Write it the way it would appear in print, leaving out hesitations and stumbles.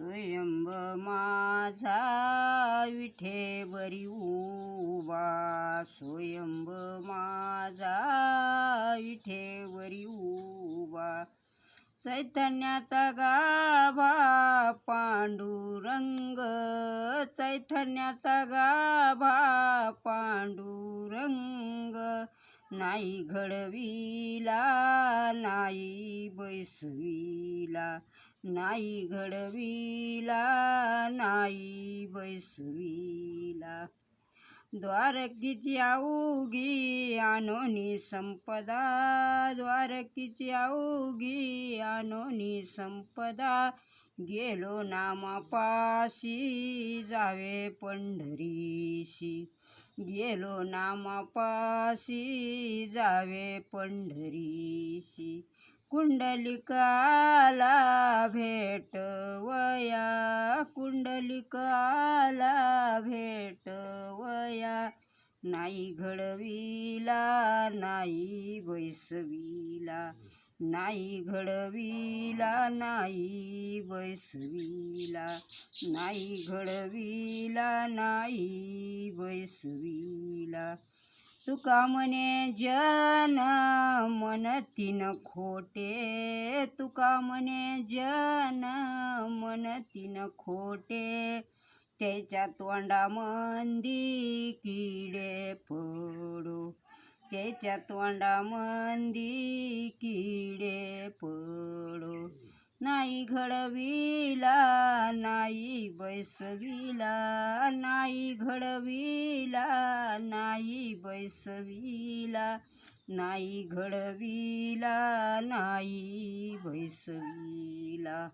स्वयंभ माझा विठेवरी उभा, स्वयंभ माझा विठेवरी उभा. चैतन्याचा गाभा पांडुरंग, चैतन्याचा गाभा पांडुरंग. नाही घडविला नाही बैसविला, नाही घडविला नाही बैसविला. द्वारकीची अवघी आणोनी संपदा, द्वारकीची अवघी आणोनी संपदा. गेलो नामापाशी जावे पंढरीशी, गेलो नामापाशी जावे पंढरीशी. कुंडलिकाला भेटवया, कुंडलिकाला भेटवया. नाही घडविला नाही बैसविला, नाही घडविला नाही बैसविला, नाही घडविला नाही बैसविला. तुका म्हणे जन म्हणतीन खोटे, तुका म्हणे जन म्हणतीन खोटे. त्याच्या तोंडामंदी किडे पडो, त्याच्या तोंडामंदी किडे पडो. नाही घडविला नाही बैसविला, नाही घडविला नाही बैसविला, नाही घडविला नाही बैसविला.